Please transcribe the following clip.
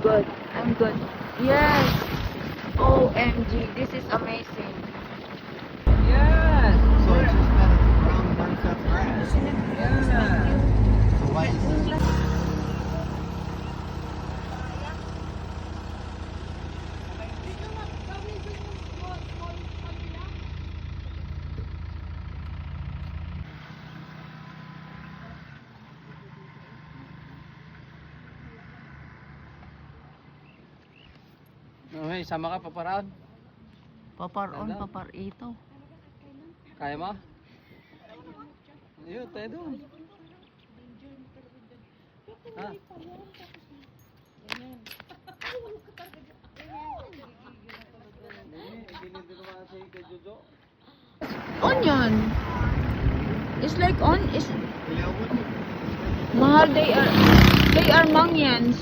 good. I'm good. Yes. OMG, this is amazing. Yes. So it's just been around one cup grass. Yeah. So why is this? Okay, sama ka paparaan. Paparon, paparito. Kaya mo? Ayun, tayo doon. Ha? Onion. It's like on is mahal, they are mangyans.